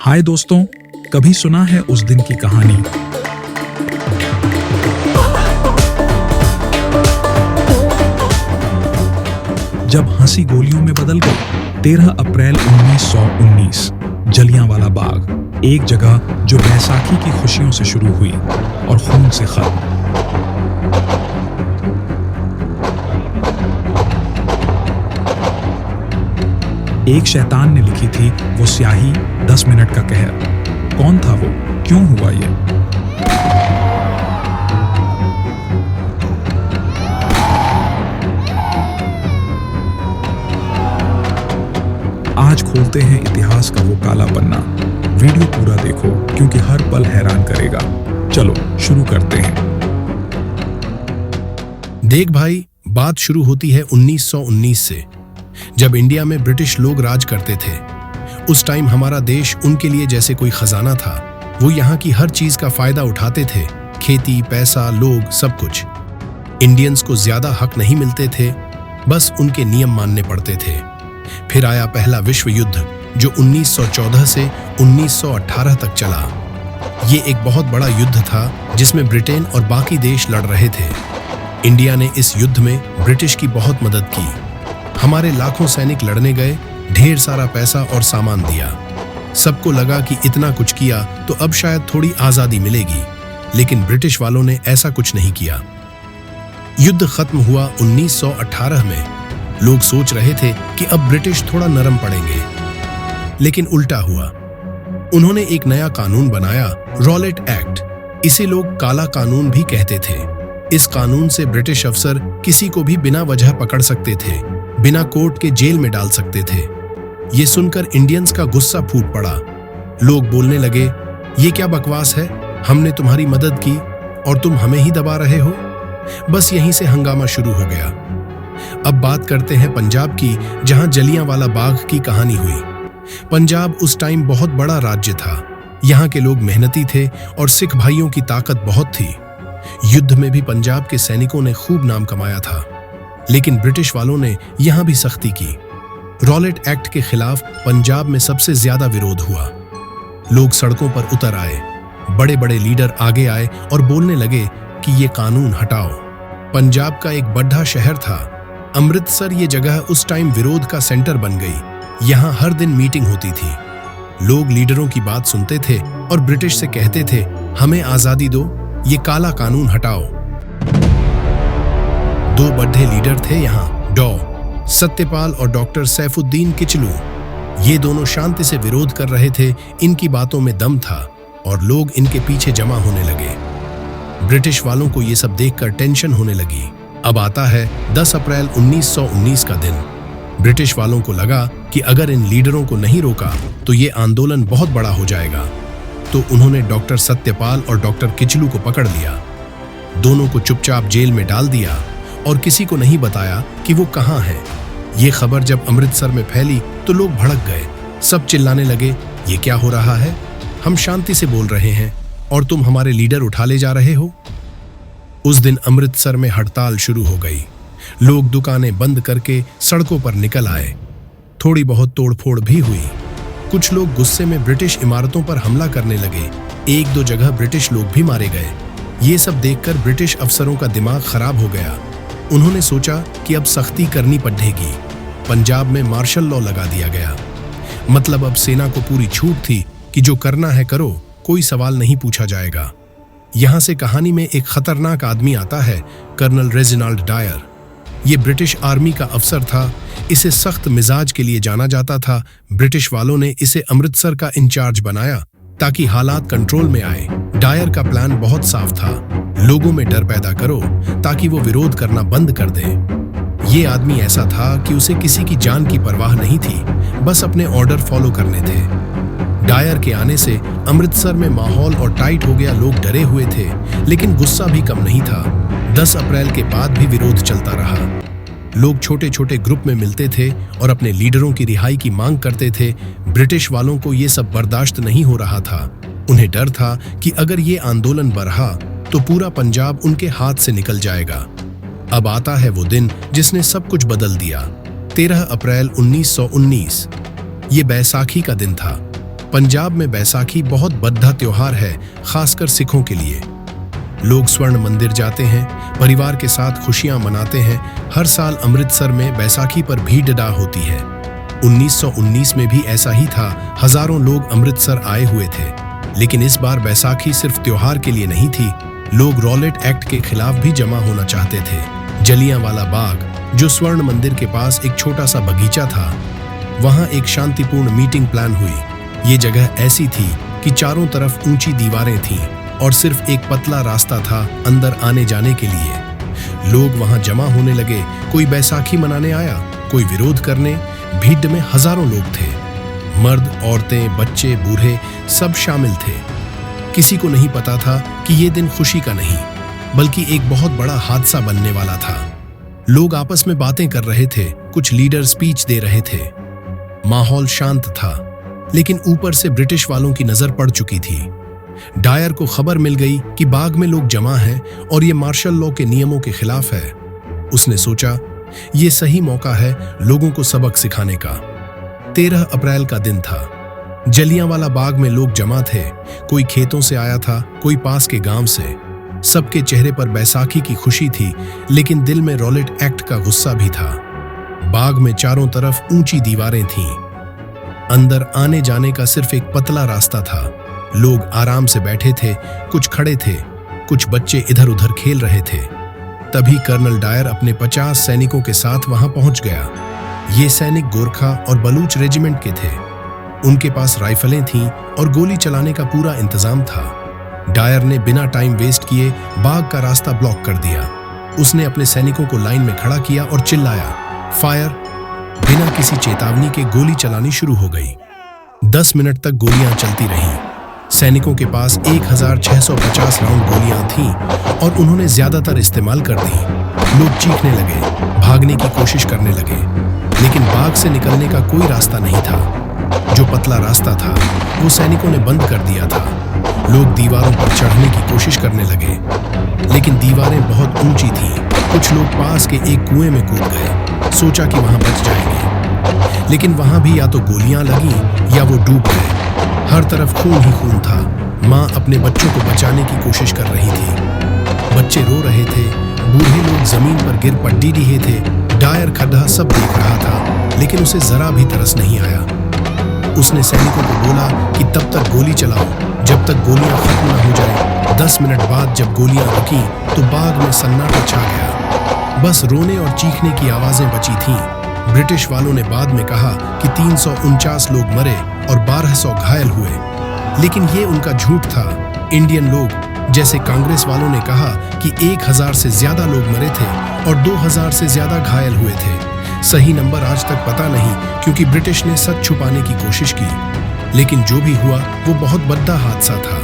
हाय दोस्तों, कभी सुना है उस दिन की कहानी? जब हंसी गोलियों में बदल गई। 13 अप्रैल 1919, जलियांवाला बाग, एक जगह जो बैसाखी की खुशियों से शुरू हुई और खून से खत्म। एक शैतान ने लिखी थी वो स्याही, 10 मिनट का कहर। कौन था वो? क्यों हुआ ये? आज खोलते हैं इतिहास का वो काला पन्ना। वीडियो पूरा देखो क्योंकि हर पल हैरान करेगा। चलो शुरू करते हैं। देख भाई, बात शुरू होती है 1919 से, जब इंडिया में ब्रिटिश लोग राज करते थे। उस टाइम हमारा देश उनके लिए जैसे कोई खजाना था। वो यहाँ की हर चीज का फायदा उठाते थे, खेती, पैसा, लोग, सब कुछ। इंडियंस को ज्यादा हक नहीं मिलते थे, बस उनके नियम मानने पड़ते थे। फिर आया पहला विश्व युद्ध, जो 1914 से 1918 तक चला। ये एक बहुत बड़ा युद्ध था जिसमें ब्रिटेन और बाकी देश लड़ रहे थे। इंडिया ने इस युद्ध में ब्रिटिश की बहुत मदद की। हमारे लाखों सैनिक लड़ने गए, ढेर सारा पैसा और सामान दिया। सबको लगा कि इतना कुछ किया तो अब शायद थोड़ी आजादी मिलेगी, लेकिन ब्रिटिश वालों ने ऐसा कुछ नहीं किया। युद्ध खत्म हुआ 1918 में। लोग सोच रहे थे कि अब ब्रिटिश थोड़ा नरम पड़ेंगे, लेकिन उल्टा हुआ। उन्होंने एक नया कानून बनाया, रॉलेट एक्ट। इसे लोग काला कानून भी कहते थे। इस कानून से ब्रिटिश अफसर किसी को भी बिना वजह पकड़ सकते थे, बिना कोर्ट के जेल में डाल सकते थे। ये सुनकर इंडियंस का गुस्सा फूट पड़ा। लोग बोलने लगे, ये क्या बकवास है? हमने तुम्हारी मदद की और तुम हमें ही दबा रहे हो। बस यहीं से हंगामा शुरू हो गया। अब बात करते हैं पंजाब की, जहां जलियांवाला बाग की कहानी हुई। पंजाब उस टाइम बहुत बड़ा राज्य था। यहाँ के लोग मेहनती थे और सिख भाइयों की ताकत बहुत थी। युद्ध में भी पंजाब के सैनिकों ने खूब नाम कमाया था, लेकिन ब्रिटिश वालों ने यहां भी सख्ती की। रॉलेट एक्ट के खिलाफ पंजाब में सबसे ज्यादा विरोध हुआ। लोग सड़कों पर उतर आए, बड़े बड़े लीडर आगे आए और बोलने लगे कि ये कानून हटाओ। पंजाब का एक बड़ा शहर था अमृतसर। ये जगह उस टाइम विरोध का सेंटर बन गई। यहां हर दिन मीटिंग होती थी। लोग लीडरों की बात सुनते थे और ब्रिटिश से कहते थे, हमें आजादी दो, ये काला कानून हटाओ। दो बड़े लीडर थे यहाँ, डॉ सत्यपाल और डॉक्टर सैफुद्दीन किचलू। ये दोनों शांति से विरोध कर रहे थे। इनकी बातों में दम था और लोग इनके पीछे जमा होने लगे। ब्रिटिश वालों को ये सब देखकर टेंशन होने लगी। अब आता है 10 अप्रैल 1919 का दिन। ब्रिटिश वालों को लगा कि अगर इन लीडरों को नहीं रोका तो ये आंदोलन बहुत बड़ा हो जाएगा। तो उन्होंने डॉक्टर सत्यपाल और डॉक्टर किचलू को पकड़ लिया। दोनों को चुपचाप जेल में डाल दिया और किसी को नहीं बताया कि वो कहाँ हैं। ये खबर जब अमृतसर में फैली तो लोग भड़क गए। सब चिल्लाने लगे, ये क्या हो रहा है? हम शांति से बोल रहे हैं और तुम हमारे लीडर उठा ले जा रहे हो। उस दिन अमृतसर में हड़ताल शुरू हो गई। लोग दुकानें बंद करके सड़कों पर निकल आए। थोड़ी बहुत तोड़फोड़ भी हुई। कुछ लोग गुस्से में ब्रिटिश इमारतों पर हमला करने लगे। एक दो जगह ब्रिटिश लोग भी मारे गए। ये सब देखकर ब्रिटिश अफसरों का दिमाग खराब हो गया। उन्होंने सोचा कि अब सख्ती करनी पड़ेगी। पंजाब में मार्शल लॉ लगा दिया गया। मतलब अब सेना को पूरी छूट थी कि जो करना है करो, कोई सवाल नहीं पूछा जाएगा। यहां से कहानी में एक खतरनाक आदमी आता है, कर्नल रेजिनाल्ड डायर। ये ब्रिटिश आर्मी का अफसर था। इसे सख्त मिजाज के लिए जाना जाता था। ब्रिटिश वालों ने इसे अमृतसर का इंचार्ज बनाया ताकि हालात कंट्रोल में आए। डायर का प्लान बहुत साफ था, लोगों में डर पैदा करो ताकि वो विरोध करना बंद कर दें। ये आदमी ऐसा था कि उसे किसी की जान की परवाह नहीं थी, बस अपने ऑर्डर फॉलो करने थे। डायर के आने से अमृतसर में माहौल और टाइट हो गया। लोग डरे हुए थे, लेकिन गुस्सा भी कम नहीं था। 10 अप्रैल के बाद भी विरोध चलता रहा। लोग छोटे छोटे ग्रुप में मिलते थे और अपने लीडरों की रिहाई की मांग करते थे। ब्रिटिश वालों को ये सब बर्दाश्त नहीं हो रहा था। उन्हें डर था कि अगर ये आंदोलन बढ़ा तो पूरा पंजाब उनके हाथ से निकल जाएगा। अब आता है वो दिन जिसने सब कुछ बदल दिया। 13 अप्रैल 1919। ये बैसाखी का दिन था। पंजाब में बैसाखी बहुत बद्धा त्योहार है, खासकर सिखों के लिए। लोग स्वर्ण मंदिर जाते हैं, परिवार के साथ खुशियां मनाते हैं। हर साल अमृतसर में बैसाखी पर भीड़ डा होती है। 1919 में भी ऐसा ही था, हजारों लोग अमृतसर आए हुए थे। लेकिन इस बार बैसाखी सिर्फ त्योहार के लिए नहीं थी, लोग रॉलेट एक्ट के खिलाफ भी जमा होना चाहते थे। जलियांवाला बाग, जो स्वर्ण मंदिर के पास एक छोटा सा बगीचा था, वहां एक शांतिपूर्ण मीटिंग प्लान हुई। ये जगह ऐसी थी कि चारों तरफ ऊंची दीवारें थीं और सिर्फ एक पतला रास्ता था अंदर आने जाने के लिए। लोग वहां जमा होने लगे, कोई बैसाखी मनाने आया, कोई विरोध करने। भीड़ में हजारों लोग थे, मर्द, औरतें, बच्चे, बूढ़े, सब शामिल थे। किसी को नहीं पता था कि ये दिन खुशी का नहीं, बल्कि एक बहुत बड़ा हादसा बनने वाला था। लोग आपस में बातें कर रहे थे, कुछ लीडर स्पीच दे रहे थे। माहौल शांत था, लेकिन ऊपर से ब्रिटिश वालों की नजर पड़ चुकी थी। डायर को खबर मिल गई कि बाग में लोग जमा हैं और ये मार्शल लॉ के नियमों के खिलाफ है। उसने सोचा, ये सही मौका है लोगों को सबक सिखाने का। 13 अप्रैल का दिन था। जलियांवाला बाग में लोग जमा थे, कोई खेतों से आया था, कोई पास के गांव से। सबके चेहरे पर बैसाखी की खुशी थी, लेकिन दिल में रॉलेट एक्ट का गुस्सा भी था। बाग में चारों तरफ ऊंची दीवारें थीं। अंदर आने जाने का सिर्फ एक पतला रास्ता था। लोग आराम से बैठे थे, कुछ खड़े थे, कुछ बच्चे इधर उधर खेल रहे थे। तभी कर्नल डायर अपने 50 सैनिकों के साथ वहां पहुंच गया। ये सैनिक गोरखा और बलूच रेजिमेंट के थे। उनके पास राइफलें थीं और गोली चलाने का पूरा इंतजाम था। डायर ने बिना टाइम वेस्ट किए बाग का रास्ता ब्लॉक कर दिया। उसने अपने सैनिकों को लाइन में खड़ा किया और चिल्लाया, फायर। बिना किसी चेतावनी के गोली चलानी शुरू हो गई। 10 मिनट तक गोलियां चलती रहीं। सैनिकों के पास 1650 राउंड गोलियां थीं और उन्होंने ज्यादातर इस्तेमाल कर दी। लोग चीखने लगे, भागने की कोशिश करने लगे, लेकिन बाग से निकलने का कोई रास्ता नहीं था। जो पतला रास्ता था वो सैनिकों ने बंद कर दिया था। लोग दीवारों पर चढ़ने की कोशिश करने लगे, लेकिन दीवारें बहुत ऊंची थीं। कुछ लोग पास के एक कुएं में कूद गए, सोचा कि वहां बच जाएंगे, लेकिन वहां भी या तो गोलियां लगीं या वो डूब गए। हर तरफ खून ही खून था। माँ अपने बच्चों को बचाने की कोशिश कर रही थी। बच्चे रो रहे थे, बूढ़े लोग जमीन पर गिर पट्टी रहे थे। डायर खड्डा सब देख रहा था, लेकिन उसे जरा भी तरस नहीं आया। उसने सैनिकों को बोला कि तब तक गोली चलाओ जब तक गोलियां खत्म न हो जाए। 10 मिनट बाद जब गोलियां रुकी तो बाग में सन्नाटा छा गया। बस रोने और चीखने की आवाजें बची थीं। ब्रिटिश वालों ने बाद में कहा कि 349 लोग मरे और 1200 घायल हुए, लेकिन ये उनका झूठ था। इंडियन लोग, जैसे कांग्रेस वालों ने कहा कि 1000 से ज्यादा लोग मरे थे और 2000 से ज्यादा घायल हुए थे। सही नंबर आज तक पता नहीं, क्योंकि ब्रिटिश ने सच छुपाने की कोशिश की। लेकिन जो भी हुआ वो बहुत बड़ा हादसा था।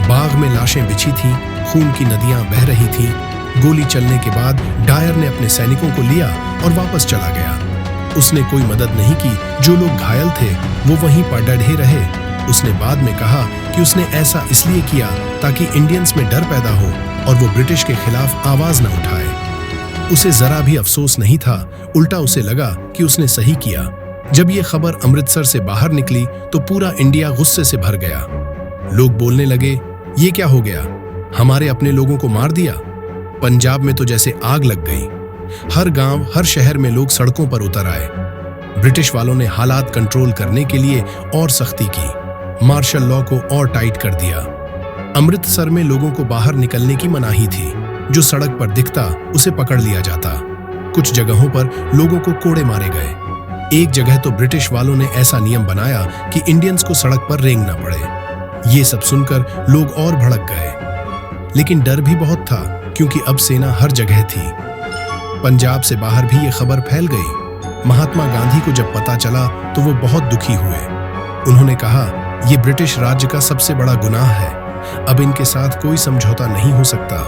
बाग में लाशें बिछी थीं, खून की नदियां बह रही थीं। गोली चलने के बाद डायर ने अपने सैनिकों को लिया और वापस चला गया। उसने कोई मदद नहीं की। जो लोग घायल थे वो वहीं पर डटे रहे। उसने बाद में कहा कि उसने ऐसा इसलिए किया ताकि इंडियंस में डर पैदा हो और वो ब्रिटिश के खिलाफ आवाज न उठाए। उसे जरा भी अफसोस नहीं था, उल्टा उसे लगा कि उसने सही किया। जब ये खबर अमृतसर से बाहर निकली तो पूरा इंडिया गुस्से से भर गया। लोग बोलने लगे, ये क्या हो गया, हमारे अपने लोगों को मार दिया। पंजाब में तो जैसे आग लग गई। हर गांव, हर शहर में लोग सड़कों पर उतर आए। ब्रिटिश वालों ने हालात कंट्रोल करने के लिए और सख्ती की, मार्शल लॉ को और टाइट कर दिया। अमृतसर में लोगों को बाहर निकलने की मनाही थी। जो सड़क पर दिखता उसे पकड़ लिया जाता। कुछ जगहों पर लोगों को कोड़े मारे गए। एक जगह तो ब्रिटिश वालों ने ऐसा नियम बनाया कि इंडियंस को सड़क पर रेंगना पड़े। ये सब सुनकर लोग और भड़क गए, लेकिन डर भी बहुत था, क्योंकि अब सेना हर जगह थी। पंजाब से बाहर भी ये खबर फैल गई। महात्मा गांधी को जब पता चला तो वो बहुत दुखी हुए। उन्होंने कहा, ये ब्रिटिश राज्य का सबसे बड़ा गुनाह है, अब इनके साथ कोई समझौता नहीं हो सकता।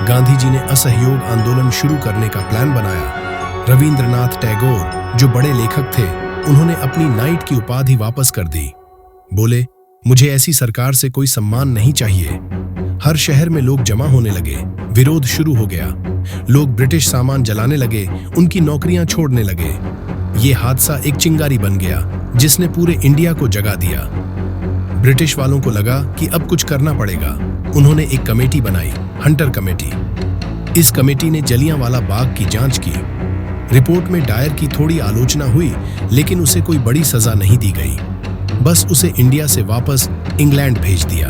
गांधी जी ने असहयोग आंदोलन शुरू करने का प्लान बनाया। रविंद्रनाथ टैगोर, जो बड़े लेखक थे, उन्होंने अपनी नाइट की उपाधि वापस कर दी। बोले, मुझे ऐसी सरकार से कोई सम्मान नहीं चाहिए। हर शहर में लोग जमा होने लगे, विरोध शुरू हो गया। लोग ब्रिटिश सामान जलाने लगे, उनकी नौकरियां छोड़ने लगे। ये हादसा एक चिंगारी बन गया, जिसने पूरे इंडिया को जगा दिया। ब्रिटिश वालों को लगा कि अब कुछ करना पड़ेगा। उन्होंने एक कमेटी बनाई, हंटर कमेटी। इस कमेटी ने जलियांवाला बाग की जांच की। रिपोर्ट में डायर की थोड़ी आलोचना हुई, लेकिन उसे कोई बड़ी सजा नहीं दी गई। बस उसे इंडिया से वापस इंग्लैंड भेज दिया।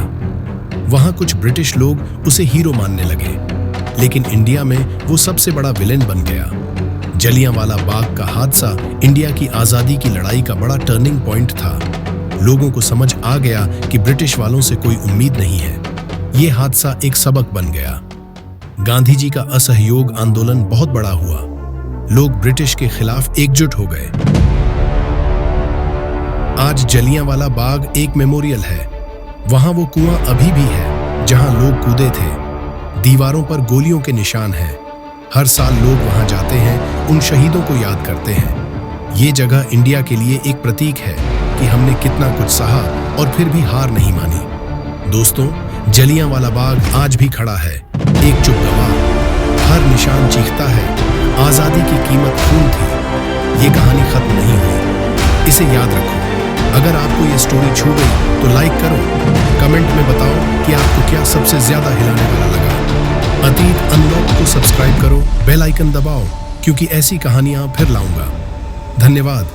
वहां कुछ ब्रिटिश लोग उसे हीरो मानने लगे, लेकिन इंडिया में वो सबसे बड़ा विलेन बन गया। जलियांवाला बाग का हादसा इंडिया की आजादी की लड़ाई का बड़ा टर्निंग पॉइंट था। लोगों को समझ आ गया कि ब्रिटिश वालों से कोई उम्मीद नहीं है। ये हादसा एक सबक बन गया। गांधी जी का असहयोग आंदोलन बहुत बड़ा हुआ। लोग ब्रिटिश के खिलाफ एकजुट हो गए। आज जलियांवाला बाग एक मेमोरियल है। वहां वो कुआं अभी भी है जहां लोग कूदे थे। दीवारों पर गोलियों के निशान हैं। हर साल लोग वहां जाते हैं, उन शहीदों को याद करते हैं। ये जगह इंडिया के लिए एक प्रतीक है कि हमने कितना कुछ सहा और फिर भी हार नहीं मानी। दोस्तों, जलियांवाला बाग आज भी खड़ा है, एक चुप गवाह। हर निशान चीखता है, आजादी की कीमत खून थी। ये कहानी खत्म नहीं हुई, इसे याद रखो। अगर आपको ये स्टोरी छू गई तो लाइक करो, कमेंट में बताओ कि आपको क्या सबसे ज्यादा हिलाने वाला लगा। अतीत अनलॉक को सब्सक्राइब करो, बेल आइकन दबाओ, क्योंकि ऐसी कहानियां फिर लाऊंगा। धन्यवाद।